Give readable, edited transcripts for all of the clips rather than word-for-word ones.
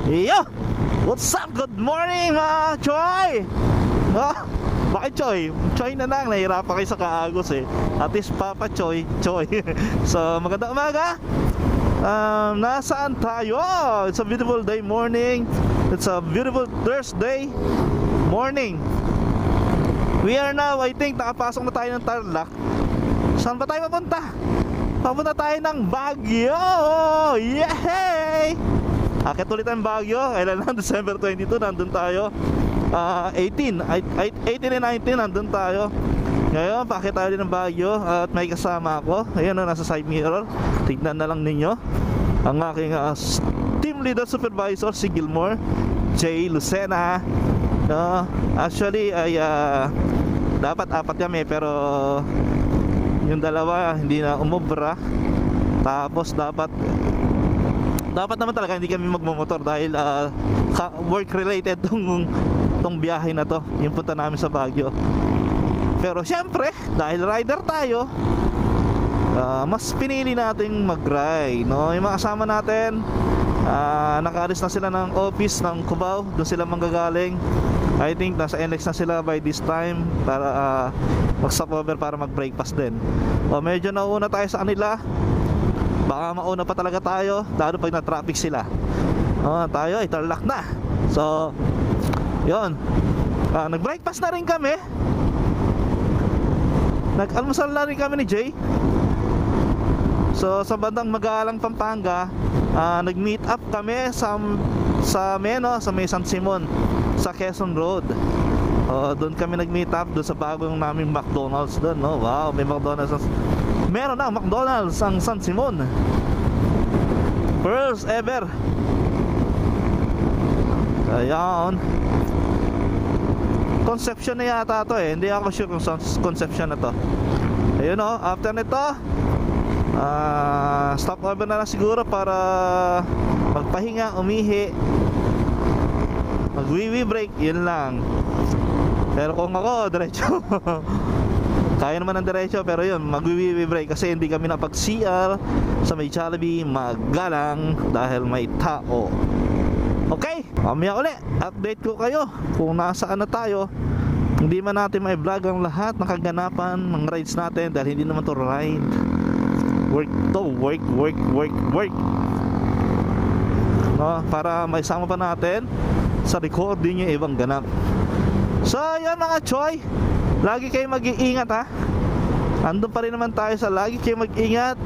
Yo! What's up? Good morning mga Choy! Bakit Choy? Choy na lang, nahirapan kayo sa kaagos eh. At least Papa Choy, Choy. So magandang umaga. Nasaan tayo? It's a beautiful day morning. It's a beautiful Thursday morning. We are now, I think, nakapasok na tayo ng Tarlac. Saan ba tayo papunta? Papunta tayo ng Baguio! Yay! Akit ulit ang Baguio. Kailan lang? December 22, nandun tayo. 18 and 19, nandun tayo. Ngayon, paakit tayo din ng Baguio. At may kasama ako. Ayan o, nasa side mirror. Tignan na lang ninyo ang aking team leader supervisor, si Gilmore J. Lucena. Actually, ay dapat apat kami, pero yung dalawa hindi na umubra. Tapos dapat naman talaga hindi kami magmamotor dahil work related tong biyahe na to, yung punta namin sa Baguio. Pero syempre, dahil rider tayo, mas pinili nating mag-ride, no? Yung mga kasama natin, nakaalis na sila ng office ng Cubao, doon sila manggagaling. I think nasa NX na sila by this time para mag-stopover para mag-breakfast din. Medyo nauna tayo sa kanila. Baka mauna pa talaga tayo, lalo pag na-traffic sila. Tayo ay Tarlac na. So, yun. Nag-breakfast na rin kami. Nag-almusal na rin kami ni Jay. So, sa bandang Magalang, Pampanga, nag-meet up kami sa may San Simon, sa Quezon Road. Doon kami nag-meet up doon sa bagong naming McDonald's doon, no? Wow, may McDonald's. Meron na McDonald's ang San Simon. First ever. Ayan. Conception na yata to eh. Hindi ako sure kung Conception na to. Ayun o, after nito stop over na lang siguro para magpahinga, umihi, mag-wee break, yun lang. Pero kung ako, diretso kaya naman ng diretso, pero yun, mag-wee break kasi hindi kami napag-CR sa may Jollibee Magalang dahil may tao. Okay, mamaya uli, update ko kayo kung nasaan na tayo. Hindi man natin may vlog ang lahat ng kaganapan ng rides natin dahil hindi naman to ride. Work to, work. No, para may sama pa natin sa recording yung ibang ganap. So, yan mga Choy, lagi kayo mag-iingat ha. Andun pa rin naman tayo sa lagi kayo mag-ingat.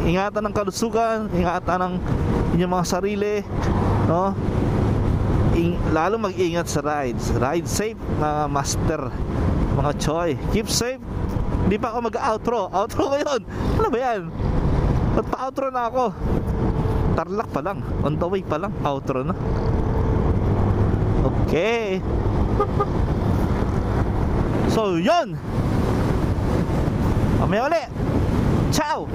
Ingatan ng kalusugan, ingatan ng inyong mga sarili, no? Lalo mag-ingat sa rides. Ride safe mga master, mga Choy. Keep safe. Hindi pa ako mag-outro. Outro ko yun. Ano ba yan? Ba't pa-outro na ako? Tarlac pa lang. On the way pa lang. Outro na. Okay. So, yun. Mamaya ulit. Ciao!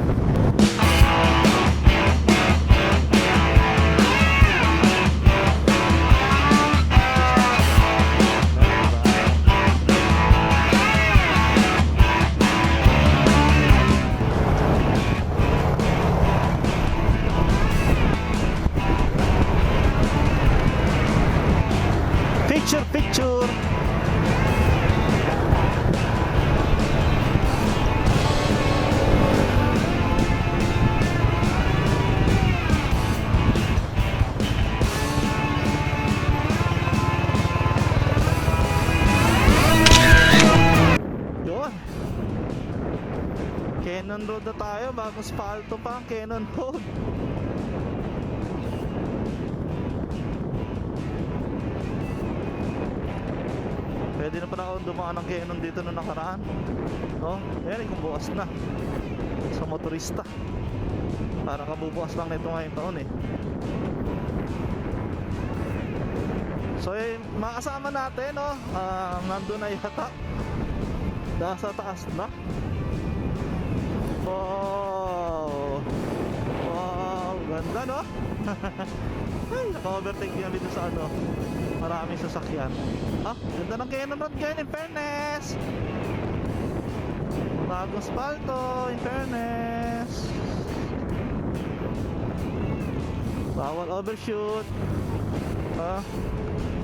Picture. Yun. Cannon Road na tayo, bagong spalto pa ang Cannon Road. Pwede na pala akong dumaan ng Cannon dito na nakaraan. Ayan, kung bukas na sa motorista. Parang kabubukas lang nito ngayong taon eh. So yung mga kasama natin, nandun na yata. Nasa taas na. Wow, ganda no? Ay, naka-overtake din dito sa maraming sasakyan. Ganda ng Cannon Road ngayon, in fairness. Bagong spalto, in fairness. Bawal overshoot.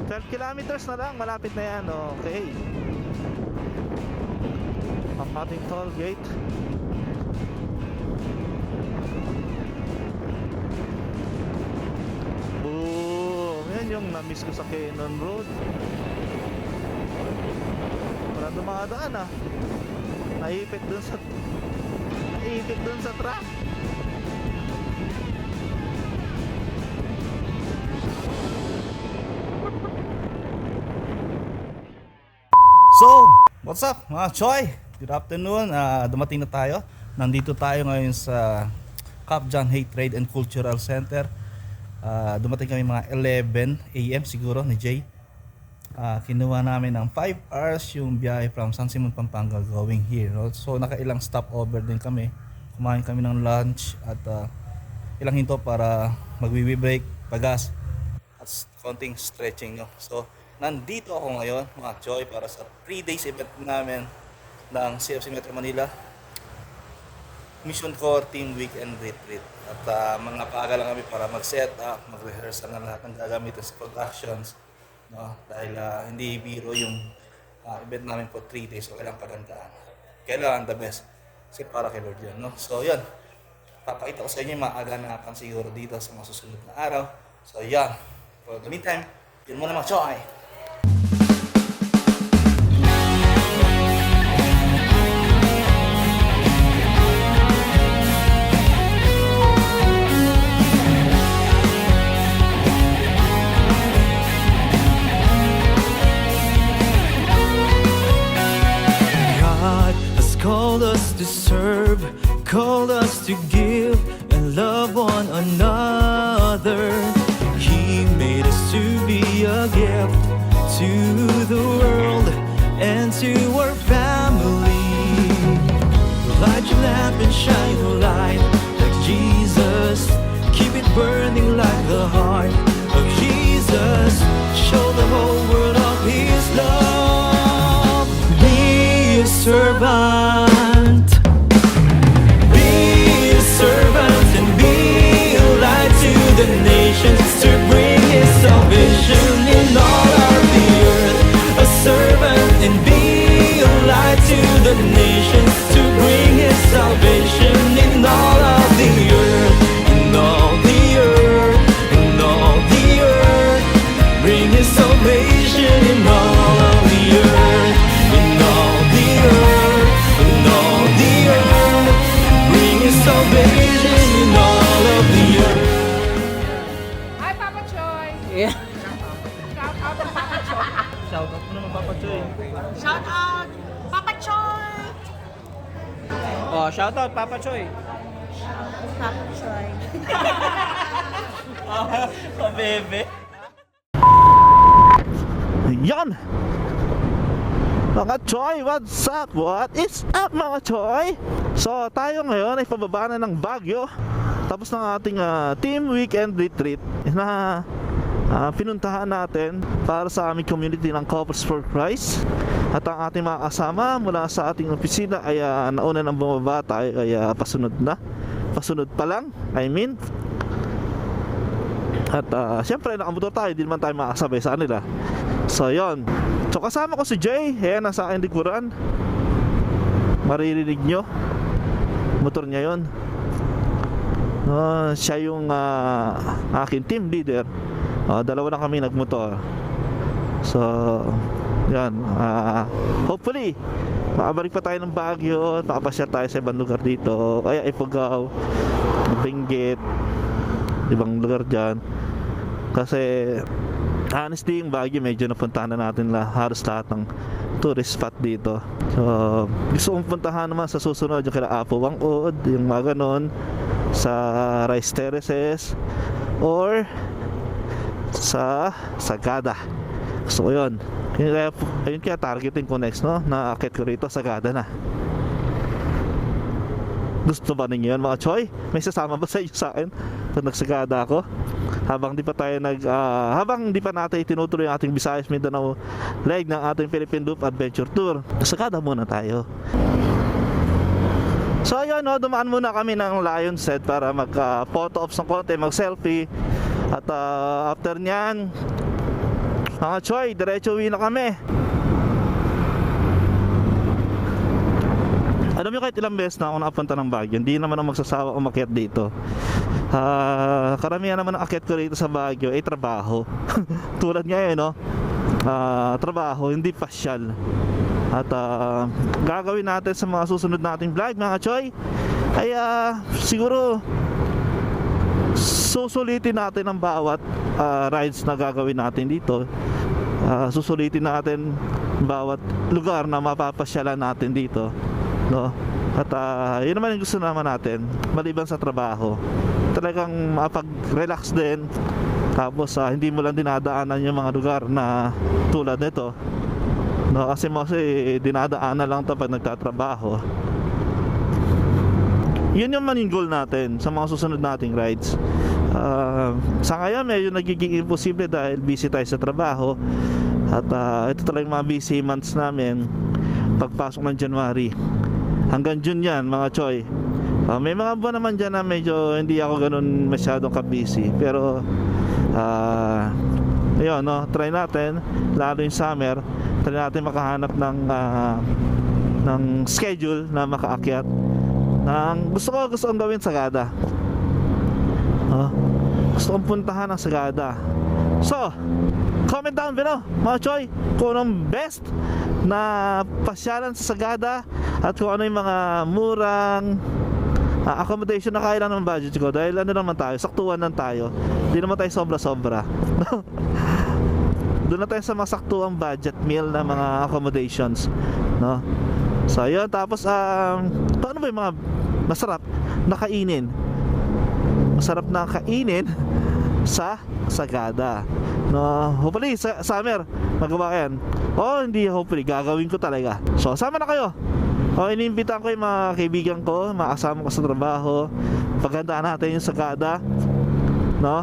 12 kilometers na lang, malapit na yan. Okay. Ang ating toll gate. Boom! Yan yung na-miss ko sa Cannon Road. Wala dumadaan ah. Naipit dun sa truck. So, what's up mga Choy? Good afternoon, dumating na tayo. Nandito tayo ngayon sa Cap John Hay Trade and Cultural Center. Dumating kami mga 11 AM siguro ni Jay. Kinuha namin ng 5 hours yung biyahe from San Simon, Pampanga going here. No? So nakailang stopover din kami. Kumain kami ng lunch at ilang hinto para magwiwi break, pagas at konting stretching. No? So nandito ako ngayon mga Choy para sa 3 days event namin ng CFC Metro Manila Mission Core Team Weekend Retreat. At mga paaga lang kami para mag-set up, mag-rehearse ng lahat ng gagamitin sa productions. No? Dahil hindi biro yung event namin for 3 days, so kailangan pagandaan. Kailangan the best. Kasi para kay Lord yan. No? So yan, papakita ko sa inyo yung mga aganapan siguro dito sa mga susunod na araw. So yan, for the meantime, yun muna mga Choy. Called us to serve, called us to give and love one another. He made us to be a gift to the world and to our family. Light your lamp and shine the light like Jesus. Keep it burning like the heart of Jesus. Show the whole world of His love. Be a servant. Be a servant and be a light to the nations to bring His salvation in all of the earth. A servant and be a light to the nations to bring His salvation in all of the earth. In all the earth, in all the earth. Bring His salvation in all of the earth. In all the earth, in all the earth. Bring His salvation in all of the earth. Hi, Papa Choy! Yeah. Shout out to Papa Choy! Shout out mo naman Papa Choy. Shout out, Papa Choy! Oh, shout out Papa Choy. Papa Choy. Oh, bebe. Yan! Mga Choy, what's up? What is up mga Choy? So tayo ngayon ay pababa na ng Baguio. Tapos ng ating team weekend retreat na pinuntahan natin para sa aming community ng Couples for Christ. At ang ating mga kasama mula sa ating opisina ay nauna nang bumaba tayo, kaya pasunod na. Pasunod pa lang, I mean. At siyempre nakamotor tayo, hindi naman tayo makasabay sa kanila. So yon. So kasama ko si Jay, ayan nasa aking likuran. Maririnig nyo motor niya yon. Siya yung aking team leader. Dalawa na kami nagmotor. So yan, hopefully makabalik pa tayo ng Baguio, makapasyal tayo sa ibang lugar dito, kaya Ifugao, Benguet, ibang lugar dyan. Kasi honestly yung Baguio medyo napuntahan na natin halos lahat ng tourist spot dito. So gusto kong puntahan naman sa susunod yung kila Apo Wangod, yung mga ganon, sa Rice Terraces or sa Sagada. So yun, ayun kaya targeting ko next, no? Naakit ko rito, Sagada na. Gusto ba ninyo yan mga Choy? May sasama ba sa inyo sa akin pag nagsagada ako? Habang di pa tayo habang di pa natin tinutuloy ang ating Visayas Mindanao leg ng ating Philippine Loop Adventure Tour, sagada muna tayo. So ayun, no, dumaan muna kami ng Lion's Head para mag photo ops ng konti, mag selfie. At after nyan, mga Choy, diretso uwi na kami. Alam niyo kahit ilang beses na ako nakapunta ng Baguio, hindi naman ako magsasawa umakyat dito. Karamihan naman ang akyat ko rito sa Baguio ay trabaho. Tulad ngayon, no? Trabaho, hindi pasyal. At gagawin natin sa mga susunod nating vlog, mga Choy, ay siguro susulitin natin ang bawat rides na gagawin natin dito. Susulitin natin bawat lugar na mapapasyalan natin dito, no? At yun naman yung gusto naman natin, maliban sa trabaho, talagang mapag-relax din. Tapos hindi mo lang dinadaanan yung mga lugar na tulad nito, no? Kasi mostly dinadaanan lang to pag nagtatrabaho. Yun yung main goal natin sa mga susunod nating rides. Sa ngayon medyo nagiging imposible dahil busy tayo sa trabaho. At ito talagang mga busy months namin pagpasok ng January hanggang June yan, mga Choy. May mga buwan naman dyan na medyo hindi ako ganun masyadong ka-busy. Pero ayun, no, try natin, lalo yung summer, try natin makahanap ng schedule na makaakyat ng gusto kong gawin Sagada. Gusto kong puntahan ang Sagada. So, comment down below, mga Choy, kung anong best na pasyalan sa Sagada at kung ano yung mga murang accommodation na kaya lang ng budget ko. Dahil ano naman tayo, saktuhan lang tayo, hindi naman tayo sobra-sobra. Doon na tayo sa mga saktuang budget meal na mga accommodations, no? So yun, tapos paano ba yung mga masarap na kainin? Masarap na kainin sa Sagada, no? Hopefully sa summer magawa yan. Hindi hopefully, gagawin ko talaga. So sama na kayo. Iniimbitan ko yung mga kaibigan ko, mga kasama ko sa trabaho. Paghandaan natin yung Sagada, no?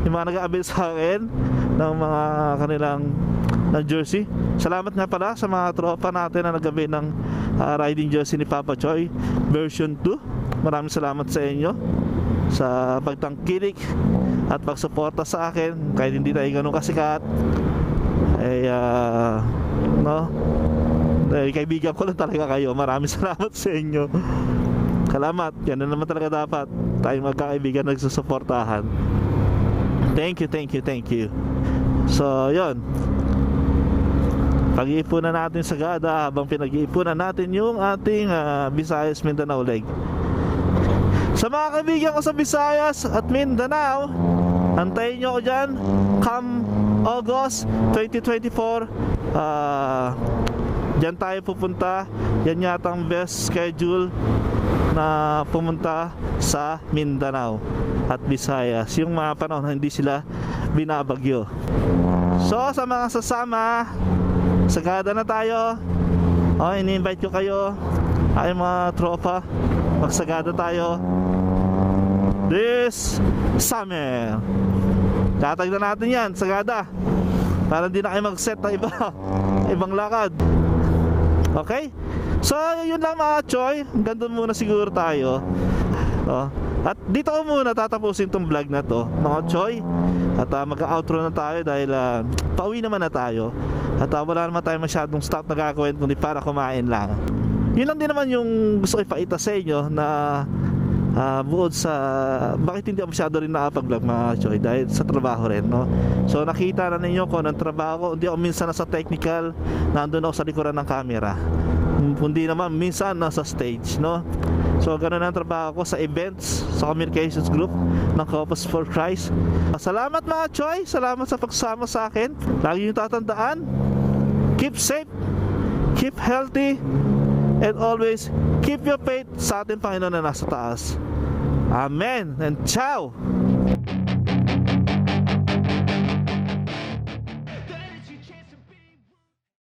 Yung mga nag-aabil sa akin ng mga kanilang ng jersey. Salamat nga pala sa mga tropa natin na nag-abi ng riding jersey ni Papa Choy version 2. Maraming salamat sa inyo sa pagtangkilik at pagsuporta sa akin kahit hindi tayo ganun kasikat. No? Kaibigan ko lang talaga kayo. Maraming salamat sa inyo. Salamat. Yan na naman talaga dapat, tayong magkakaibigan nagsusuportahan. Thank you. So yun, pag-iipunan natin Sagada habang pinag-iipunan natin yung ating Visayas Mindanao leg. Sa mga kaibigan ko sa Visayas at Mindanao, antayin nyo ko dyan come August 2024. Diyan tayo pupunta. Yan yata ang best schedule na pumunta sa Mindanao at Visayas, yung mga panahon na hindi sila binabagyo. So sa mga sasama, Sagada na tayo. Ini-invite ko kayo, ay mga tropa, magsagada tayo this summer. Tatagdan natin yan, Sagada, para hindi na kayo mag-set ng ibang lakad. Okay? So yun lang, mga Choy. Hanggang doon muna siguro tayo. At dito ko muna tatapusin tong vlog na to, mga Choy. At mag-outro na tayo dahil pauwi naman na tayo. At wala naman tayo masyadong stop na gagawin kundi para kumain lang. Yun lang din naman yung gusto ko ipakita sa inyo na buod sa bakit hindi ako masyado rin nakapag-vlog, mga Choy, dahil sa trabaho rin, no? So nakita na ninyo ko ng trabaho. Hindi ako minsan nasa technical, nandun ako sa likuran ng camera. Hindi naman minsan nasa stage, no? So ganun ang trabaho ko sa events, sa communications group ng Corpus for Christ. Salamat, mga Choy, salamat sa pagsama sa akin. Lagi nyo tatandaan, keep safe, keep healthy, and always keep your faith sa ating Panginoon na nasa taas. Amen and ciao.